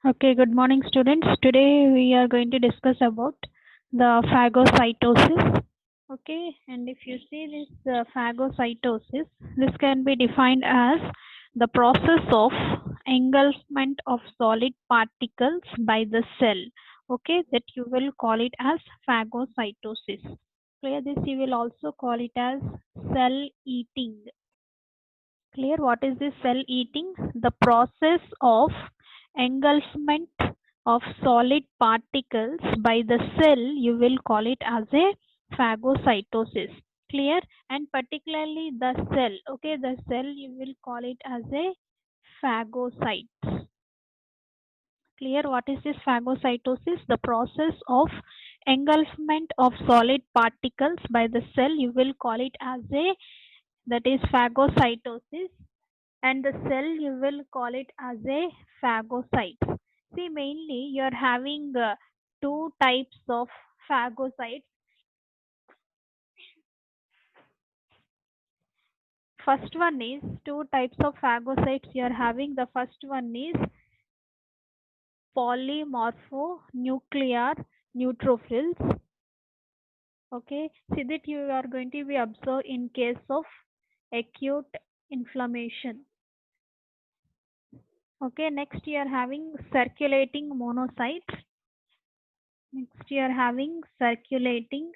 Okay, good morning, students. Today we are going to discuss about the phagocytosis. Okay, and if you see this phagocytosis, this can be defined as the process of engulfment of solid particles by the cell. Okay, that you will call it as phagocytosis. Clear this, you will also call it as cell eating. Clear what is this cell eating? The process of engulfment of solid particles by the cell, you will call it as a phagocytosis. Clear? And particularly the cell, okay, the cell you will call it as a phagocytes. Clear what is this phagocytosis? The process of engulfment of solid particles by the cell, you will call it as a, that is phagocytosis, and the cell you will call it as a phagocyte. See, mainly you are having two types of phagocytes. First one is two types of phagocytes you are having. The first one is polymorphonuclear neutrophils. Okay, see that you are going to be observed in case of acute inflammation. Okay, next you are having circulating monocytes. Next you are having circulating,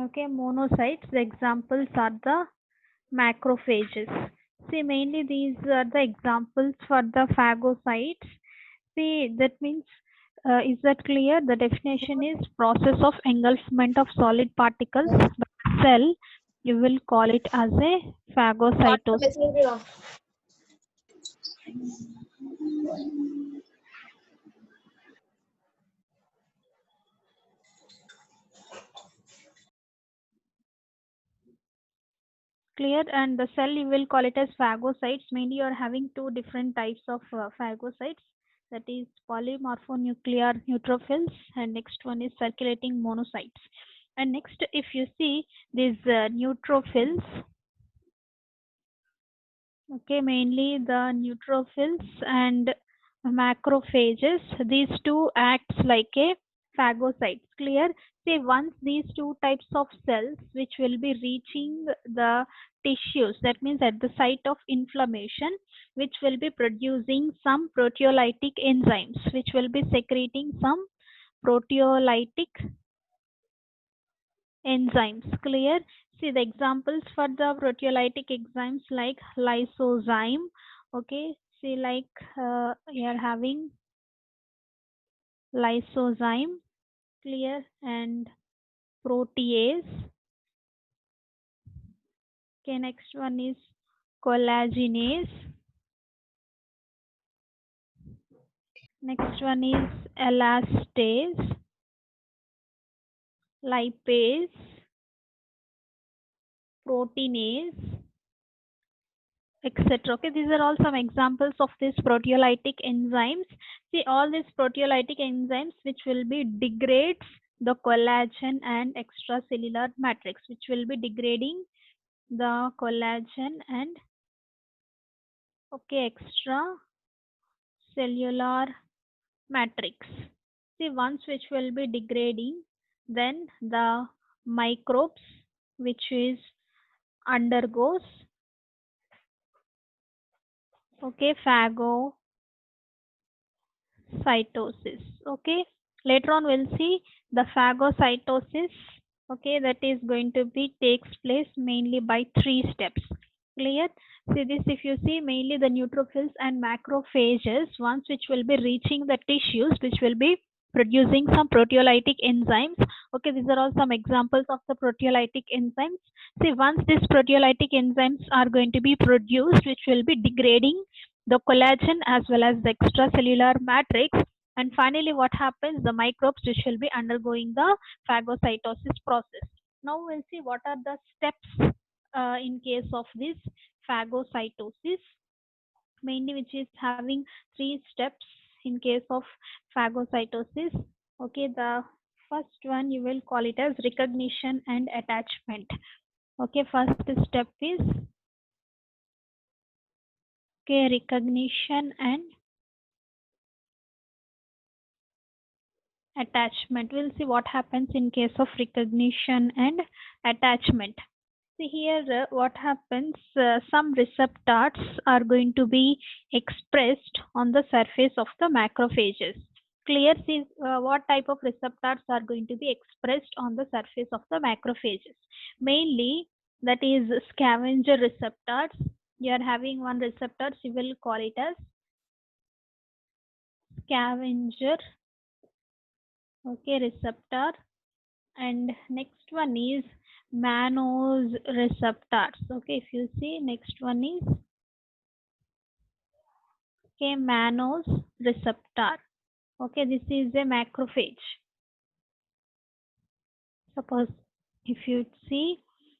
okay, monocytes. The examples are the macrophages. See, mainly these are the examples for the phagocytes. See, that means, is that clear? The definition is process of engulfment of solid particles by the cell. You will call it as a phagocytosis. Clear? And the cell you will call it as phagocytes. Mainly you are having two different types of phagocytes, that is polymorphonuclear neutrophils, and next one is circulating monocytes. And next, if you see these neutrophils, okay, mainly the neutrophils and macrophages, these two acts like a phagocytes. Clear? Say once these two types of cells which will be reaching the tissues, that means at the site of inflammation, which will be producing some proteolytic enzymes, which will be secreting some proteolytic enzymes. Clear? See the examples for the proteolytic enzymes like lysozyme. Okay, see like you are having lysozyme. Clear? And protease. Okay, next one is collagenase. Next one is elastase, lipase, proteinase, etc. Okay, these are all some examples of these proteolytic enzymes. See, all these proteolytic enzymes which will be degrades the collagen and extracellular matrix, which will be degrading the collagen and, okay, extracellular matrix. See, once which will be degrading, then the microbes which is undergoes, okay, phagocytosis. Okay, later on we'll see the phagocytosis. Okay, that is going to be takes place mainly by three steps. Clear? See this, if you see mainly the neutrophils and macrophages, once which will be reaching the tissues, which will be producing some proteolytic enzymes. Okay, these are all some examples of the proteolytic enzymes. See, once these proteolytic enzymes are going to be produced, which will be degrading the collagen as well as the extracellular matrix, and finally what happens, the microbes which will be undergoing the phagocytosis process. Now we'll see what are the steps in case of this phagocytosis, mainly which is having three steps in case of phagocytosis. Okay, the first one you will call it as recognition and attachment. Okay, first step is Okay, recognition and attachment. We'll see what happens in case of recognition and attachment. See here, what happens, some receptors are going to be expressed on the surface of the macrophages. Clear? See what type of receptors are going to be expressed on the surface of the macrophages. Mainly, that is scavenger receptors. You are having one receptor, you will call it as scavenger, okay, receptor. And next one is mannose receptors. Okay, if you see, next one is, okay, mannose receptor. Okay, this is a macrophage. Suppose if you see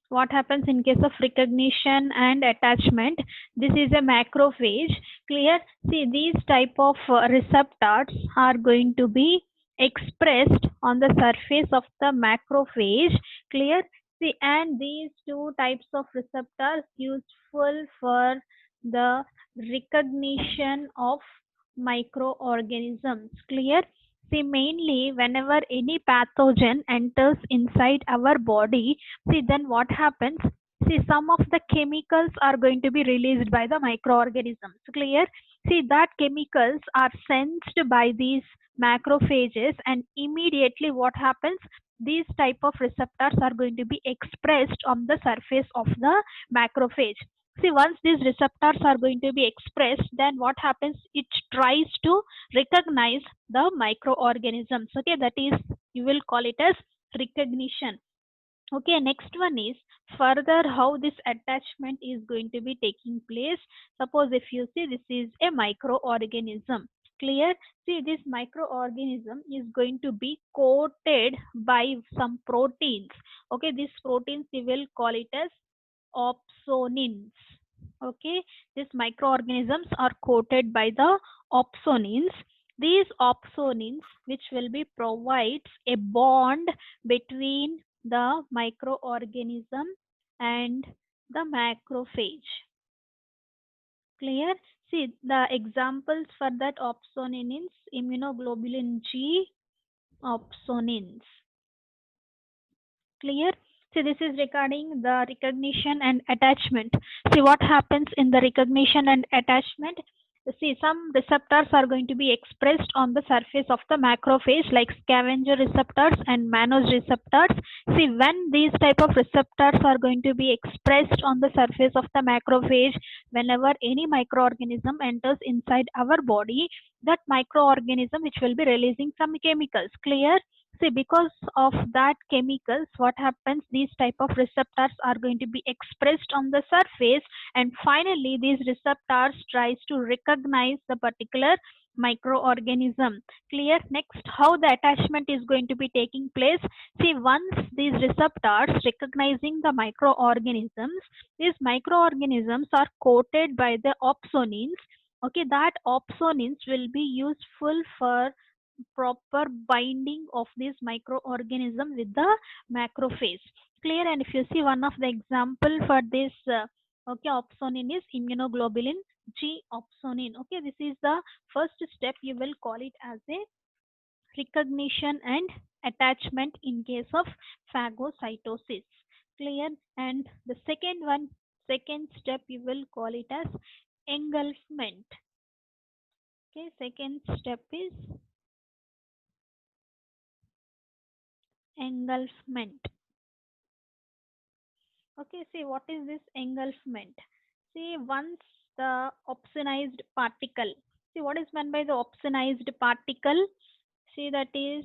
what happens in case of recognition and attachment, this is a macrophage. Clear? See, these type of receptors are going to be expressed on the surface of the macrophage. Clear? See, and these two types of receptors useful for the recognition of microorganisms. Clear? See, mainly whenever any pathogen enters inside our body, see, then what happens? See, some of the chemicals are going to be released by the microorganisms. Clear? See, that chemicals are sensed by these macrophages, and immediately what happens? These type of receptors are going to be expressed on the surface of the macrophage. See, once these receptors are going to be expressed, then what happens? It tries to recognize the microorganisms. Okay, that is, you will call it as recognition. Okay, next one is further how this attachment is going to be taking place. Suppose if you see, this is a microorganism. Clear? See, this microorganism is going to be coated by some proteins. Okay, these proteins we will call it as opsonins. Okay, these microorganisms are coated by the opsonins. These opsonins, which will be provides a bond between the microorganism and the macrophage. Clear? See, the examples for that opsonins, immunoglobulin G opsonins. Clear? See, this is regarding the recognition and attachment. See what happens in the recognition and attachment. See, some receptors are going to be expressed on the surface of the macrophage, like scavenger receptors and mannose receptors. See, when these type of receptors are going to be expressed on the surface of the macrophage, whenever any microorganism enters inside our body, that microorganism which will be releasing some chemicals. Clear? See, because of that chemicals, what happens? These type of receptors are going to be expressed on the surface, and finally these receptors tries to recognize the particular microorganism. Clear? Next, how the attachment is going to be taking place. See, once these receptors recognizing the microorganisms, these microorganisms are coated by the opsonins. Okay, that opsonins will be useful for proper binding of this microorganism with the macrophage. Clear? And if you see, one of the example for this okay, opsonin is immunoglobulin G opsonin. Okay, this is the first step. You will call it as a recognition and attachment in case of phagocytosis. Clear? And the second step, you will call it as engulfment. Okay, second step is engulfment. Okay, see, what is this engulfment? See, once the opsonized particle, see what is meant by the opsonized particle? See, that is,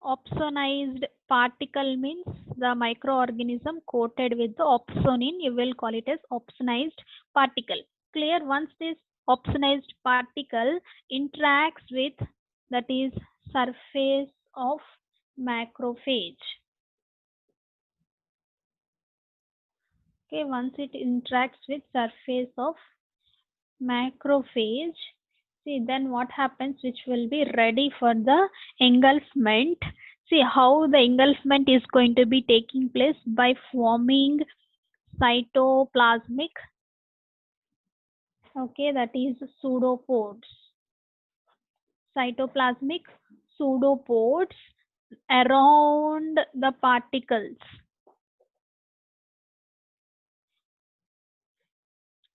opsonized particle means the microorganism coated with the opsonin, you will call it as opsonized particle. Clear? Once this opsonized particle interacts with, that is, surface of macrophage. Okay, once it interacts with surface of macrophage, see, then what happens, which will be ready for the engulfment. See how the engulfment is going to be taking place by forming cytoplasmic Okay, that is pseudopods. Cytoplasmic pseudopods around the particles.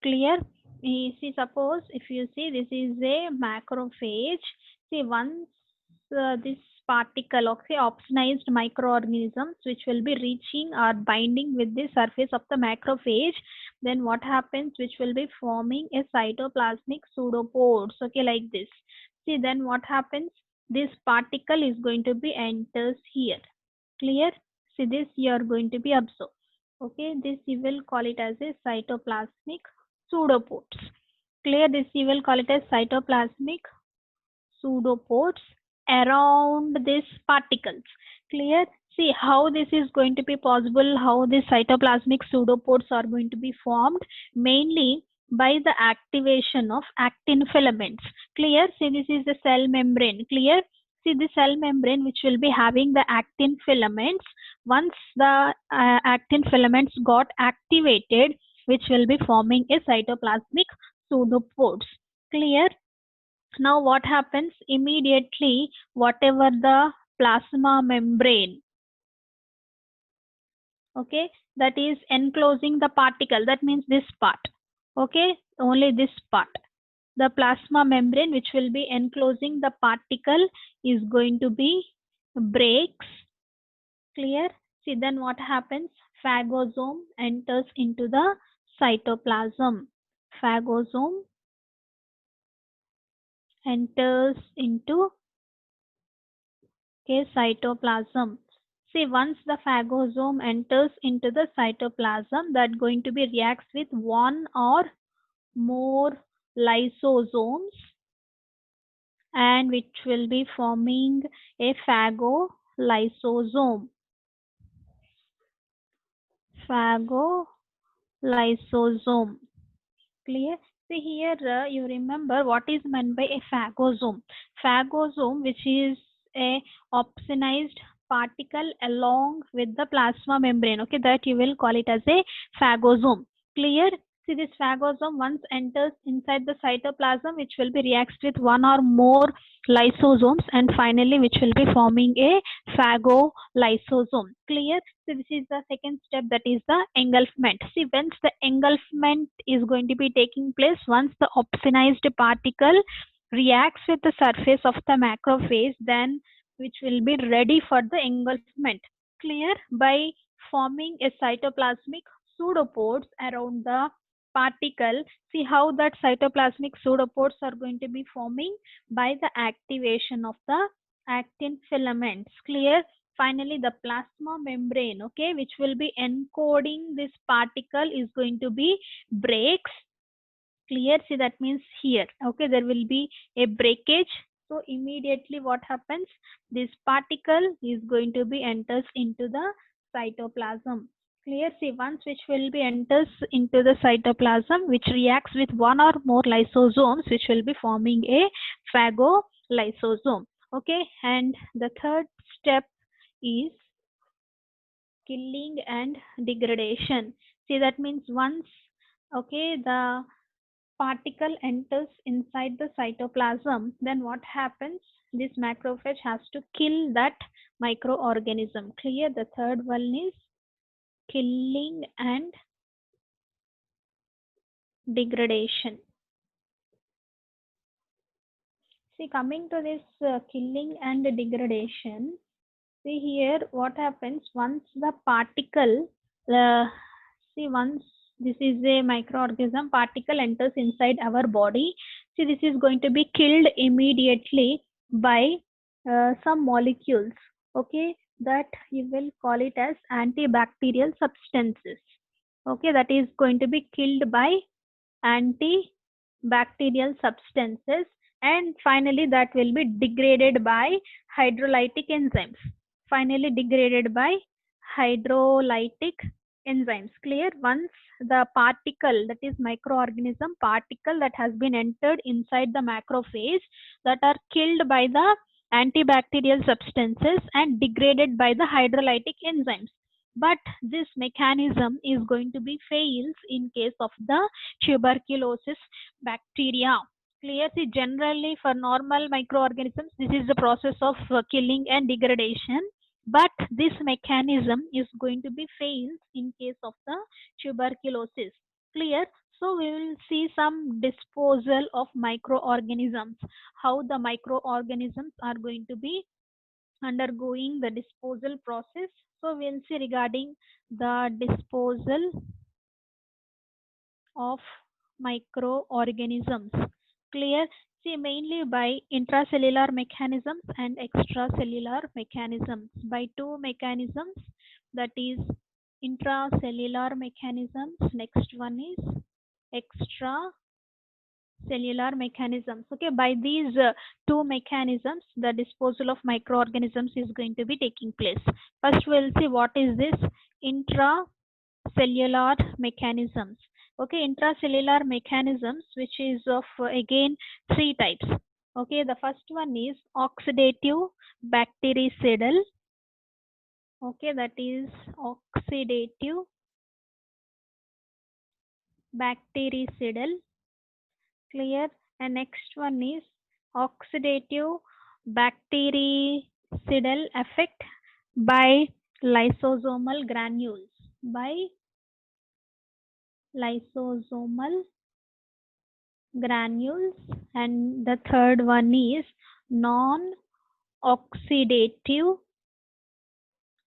Clear? See, suppose if you see this is a macrophage. See, once this particle, okay, opsonized microorganisms which will be reaching or binding with the surface of the macrophage, then what happens? Which will be forming a cytoplasmic pseudopods, okay, like this. See, then what happens? This particle is going to be enters here. Clear? See, this you are going to be observed. Okay, this you will call it as a cytoplasmic pseudopods. Clear? This you will call it as cytoplasmic pseudopods around these particles. Clear? See how this is going to be possible, how these cytoplasmic pseudopods are going to be formed, mainly by the activation of actin filaments. Clear? See, this is the cell membrane. Clear? See the cell membrane which will be having the actin filaments. Once the actin filaments got activated, which will be forming a cytoplasmic pseudopods. Clear? Now what happens? Immediately whatever the plasma membrane, okay, that is enclosing the particle, that means this part, okay, only this part, the plasma membrane which will be enclosing the particle is going to be breaks. Clear? See, then what happens? Phagosome enters into the cytoplasm. Phagosome enters into cytoplasm. See, once the phagosome enters into the cytoplasm, that going to be reacts with one or more lysosomes and which will be forming a phagolysosome. Phagolysosome. Clear? See here, you remember what is meant by a phagosome. Phagosome, which is a opsonized particle along with the plasma membrane, okay, that you will call it as a phagosome. Clear? See, this phagosome once enters inside the cytoplasm, which will be reacts with one or more lysosomes and finally which will be forming a phagolysosome. Clear? So this is the second step, that is the engulfment. See, once the engulfment is going to be taking place, once the opsonized particle reacts with the surface of the macrophage, then which will be ready for the engulfment. Clear? By forming a cytoplasmic pseudopods around the particle. See how that cytoplasmic pseudopods are going to be forming by the activation of the actin filaments. Clear? Finally the plasma membrane, okay, which will be encoding this particle is going to be breaks. Clear? See, that means here, okay, there will be a breakage. So immediately what happens? This particle is going to be enters into the cytoplasm. Clear? See, once which will be enters into the cytoplasm, which reacts with one or more lysosomes, which will be forming a phagolysosome. Okay, and the third step is killing and degradation. See, that means once, okay, the particle enters inside the cytoplasm, then what happens? This macrophage has to kill that microorganism. Clear? The third one is killing and degradation. See, coming to this killing and degradation, see here what happens once the particle, see, once this is a microorganism, particle enters inside our body. See, this is going to be killed immediately by some molecules, okay, that you will call it as antibacterial substances. Okay, that is going to be killed by antibacterial substances, and finally that will be degraded by hydrolytic enzymes. Finally degraded by hydrolytic enzymes. Clear? Once the particle, that is microorganism particle that has been entered inside the macrophage, that are killed by the antibacterial substances and degraded by the hydrolytic enzymes. but this mechanism is going to be fails in case of the tuberculosis bacteria. Clear? See, generally for normal microorganisms, this is the process of killing and degradation, but this mechanism is going to be fails in case of the tuberculosis. Clear? So we will see some disposal of microorganisms, how the microorganisms are going to be undergoing the disposal process. So we'll see regarding the disposal of microorganisms. Clear? See, mainly by intracellular mechanisms and extracellular mechanisms. By two mechanisms, that is intracellular mechanisms. Next one is extracellular mechanisms. Okay, by these two mechanisms, the disposal of microorganisms is going to be taking place. First, we'll see what is this intracellular mechanisms. Okay, intracellular mechanisms, which is of again three types. Okay, the first one is oxidative bactericidal. Okay, that is oxidative bactericidal. Clear? And next one is oxidative bactericidal effect by lysosomal granules. By lysosomal granules. And the third one is non-oxidative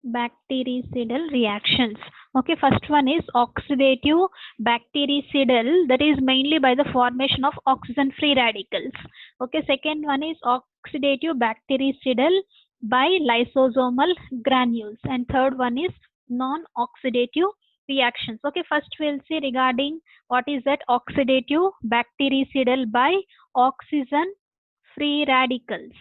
bactericidal reactions. Okay, first one is oxidative bactericidal, that is mainly by the formation of oxygen free radicals. Okay, second one is oxidative bactericidal by lysosomal granules, and third one is non-oxidative reactions. Okay, first we'll see regarding what is that oxidative bactericidal by oxygen free radicals.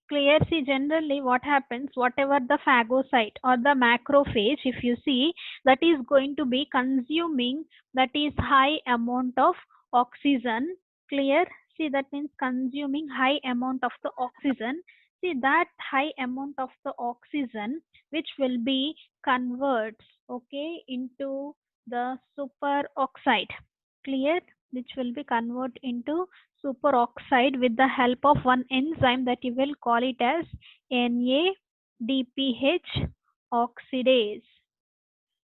Clear? See, generally what happens, whatever the phagocyte or the macrophage, if you see, that is going to be consuming, that is high amount of oxygen. Clear? See, that means consuming high amount of the oxygen. See, that high amount of the oxygen which will be converts, okay, into the superoxide. Clear? Which will be convert into superoxide with the help of one enzyme that you will call it as NADPH oxidase.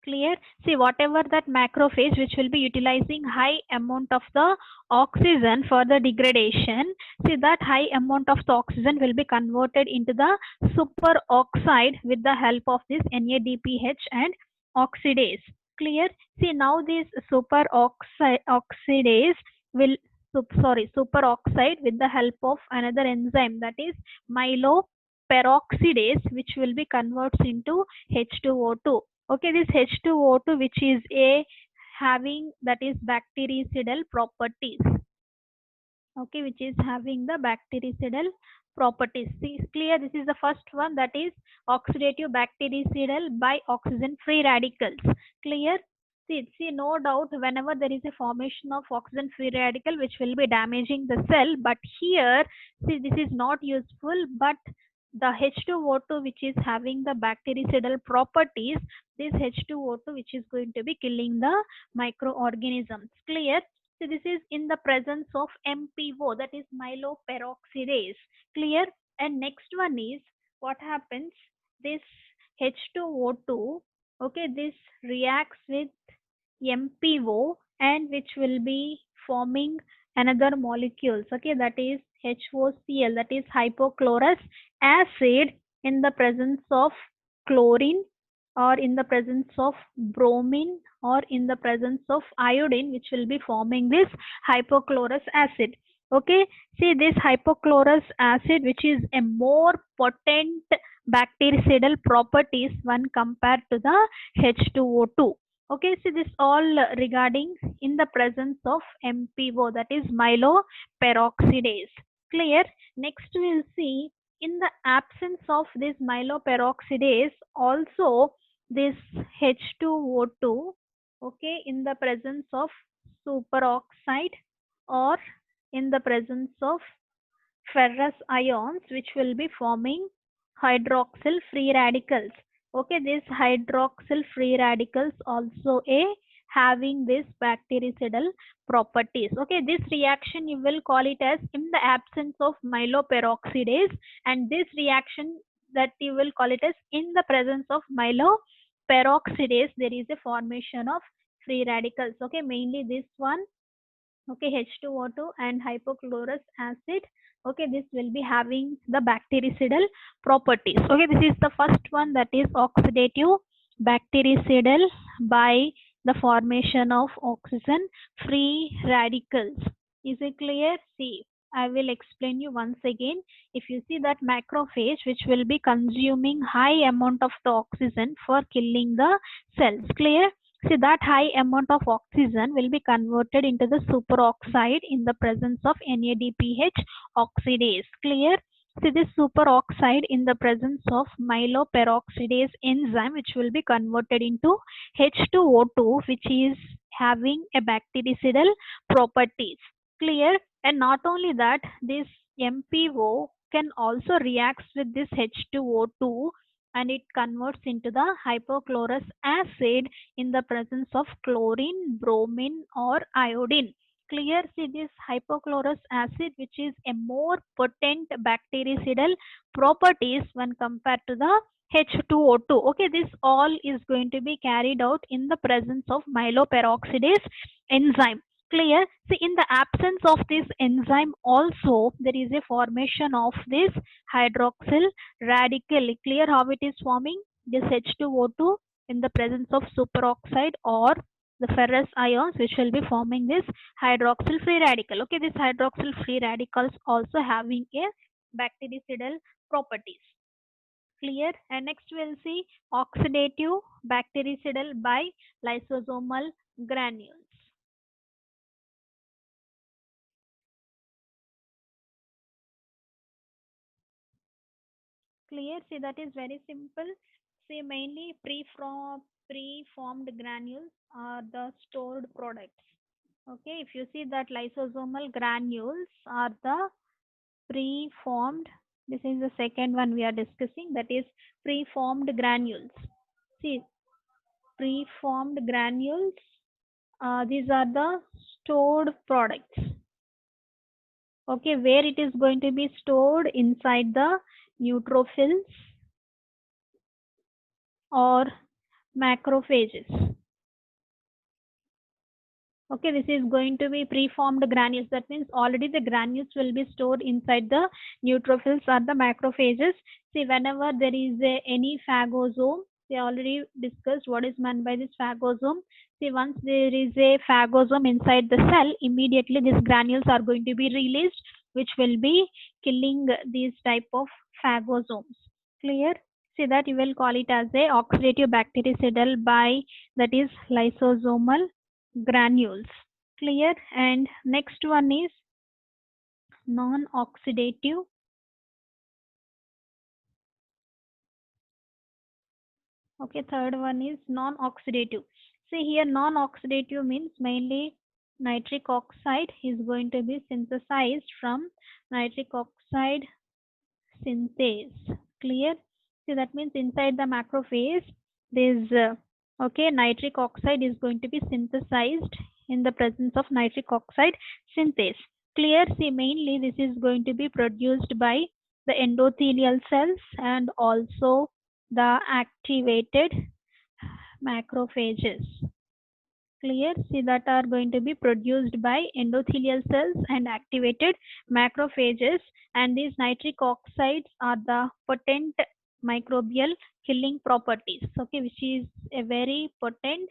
Clear? See, whatever that macrophage which will be utilizing high amount of the oxygen for the degradation, see that high amount of the oxygen will be converted into the superoxide with the help of this NADPH and oxidase. Clear? See, now this oxidase will superoxide with the help of another enzyme, that is myeloperoxidase, which will be converts into H2O2. Okay, this H2O2 which is a having, that is bactericidal properties. Okay, which is having the bactericidal properties. See, clear? This is the first one, that is oxidative bactericidal by oxygen free radicals. Clear? See, no doubt whenever there is a formation of oxygen free radical which will be damaging the cell, but here, see, this is not useful, but the H2O2 which is having the bactericidal properties, this H2O2 which is going to be killing the microorganisms. Clear? So this is in the presence of MPO, that is myeloperoxidase. Clear? And next one is what happens, this H2O2, okay, this reacts with MPO and which will be forming another molecules, okay, that is HOCl, that is hypochlorous acid, in the presence of chlorine or in the presence of bromine or in the presence of iodine, which will be forming this hypochlorous acid. Okay, see, this hypochlorous acid which is a more potent bactericidal properties when compared to the H2O2. Okay, so this all regarding in the presence of MPO, that is myeloperoxidase. Clear? Next we'll see in the absence of this myeloperoxidase also this H2O2, okay, in the presence of superoxide or in the presence of ferrous ions which will be forming hydroxyl free radicals. Okay, this hydroxyl free radicals also a having this bactericidal properties. Okay, this reaction you will call it as in the absence of myeloperoxidase, and this reaction that you will call it as in the presence of myeloperoxidase, there is a formation of free radicals. Okay, mainly this one. Okay, H2O2 and hypochlorous acid. Okay, this will be having the bactericidal properties. Okay, this is the first one, that is oxidative bactericidal by the formation of oxygen free radicals. Is it clear? See, I will explain you once again. If you see that macrophage which will be consuming high amount of the oxygen for killing the cells, clear? See, that high amount of oxygen will be converted into the superoxide in the presence of NADPH oxidase. Clear? See, this superoxide in the presence of myeloperoxidase enzyme, which will be converted into H2O2, which is having a bactericidal properties. Clear? And not only that, this MPO can also react with this H2O2, and it converts into the hypochlorous acid in the presence of chlorine, bromine, or iodine. Clear? See, this hypochlorous acid, which is a more potent bactericidal properties when compared to the H2O2. Okay, this all is going to be carried out in the presence of myeloperoxidase enzyme. Clear? See, in the absence of this enzyme also, there is a formation of this hydroxyl radical. Clear how it is forming? This H2O2 in the presence of superoxide or the ferrous ions, which will be forming this hydroxyl free radical. Okay, this hydroxyl free radicals also having a bactericidal properties. Clear? And next we'll see oxidative bactericidal by lysosomal granules. Clear? See, that is very simple. See, mainly preformed granules are the stored products. Okay, if you see that lysosomal granules are the preformed, this is the second one we are discussing, that is preformed granules. See, preformed granules, these are the stored products. Okay, where it is going to be stored inside the neutrophils or macrophages. Okay, this is going to be preformed granules. That means already the granules will be stored inside the neutrophils or the macrophages. See, whenever there is any phagosome, we already discussed what is meant by this phagosome. See, once there is a phagosome inside the cell, immediately these granules are going to be released, which will be killing these type of phagosomes. Clear? See, that you will call it as a oxidative bactericidal by, that is lysosomal granules. Clear? And next one is non-oxidative. Okay, third one is non-oxidative. See here, non-oxidative means mainly nitric oxide is going to be synthesized from nitric oxide synthase. Clear? See, that means inside the macrophage this okay, nitric oxide is going to be synthesized in the presence of nitric oxide synthase. Clear? See, mainly this is going to be produced by the endothelial cells and also the activated macrophages. Clear? See, that are going to be produced by endothelial cells and activated macrophages, and these nitric oxides are the potent microbial killing properties. Okay, which is a very potent,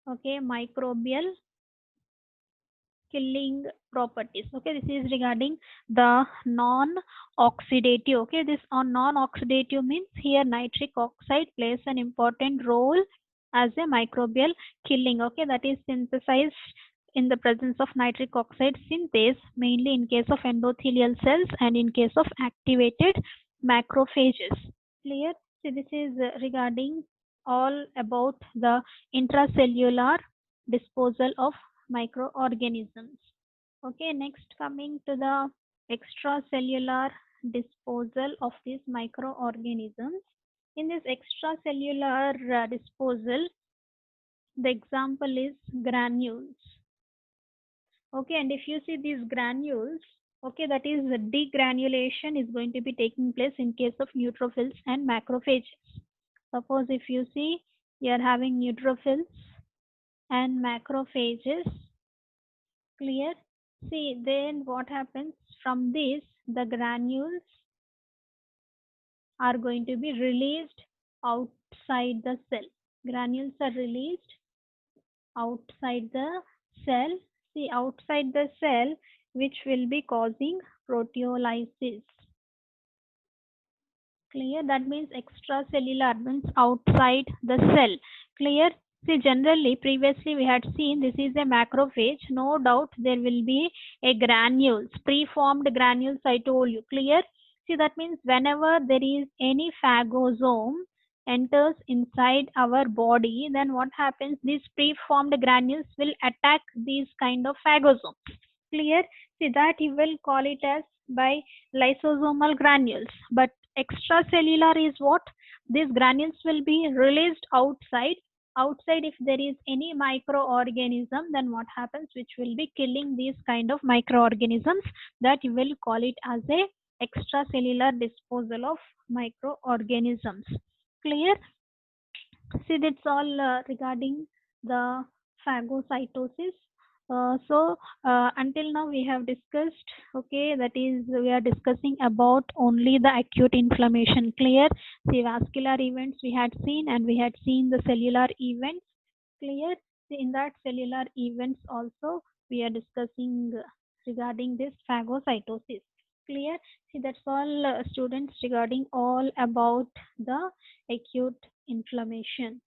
okay, microbial killing properties. Okay, this is regarding the non-oxidative. Okay, this on non-oxidative means here nitric oxide plays an important role as a microbial killing. Okay, that is synthesized in the presence of nitric oxide synthase, mainly in case of endothelial cells and in case of activated macrophages. Clear? So this is regarding all about the intracellular disposal of microorganisms. Okay, next coming to the extracellular disposal of these microorganisms. In this extracellular disposal, the example is granules. Okay, and if you see these granules, okay, that is the degranulation is going to be taking place in case of neutrophils and macrophages. Suppose if you see you are having neutrophils and macrophages, clear? See, then what happens from this, the granules are going to be released outside the cell. Granules are released outside the cell. See, outside the cell, which will be causing proteolysis. Clear? That means extracellular means outside the cell. Clear? See, generally, previously we had seen this is a macrophage. No doubt there will be a granules, preformed granules, I told you. Clear? See, that means whenever there is any phagosome enters inside our body, then what happens? These preformed granules will attack these kind of phagosomes. Clear? See, that you will call it as by lysosomal granules. But extracellular is what? These granules will be released outside. Outside, if there is any microorganism, then what happens? Which will be killing these kind of microorganisms, that you will call it as a extracellular disposal of microorganisms. Clear? See, that's all regarding the phagocytosis. Until now we have discussed, okay, that is we are discussing about only the acute inflammation. Clear? The vascular events we had seen, and we had seen the cellular events. Clear? In that cellular events also we are discussing regarding this phagocytosis. Clear? See, that's all students regarding all about the acute inflammation.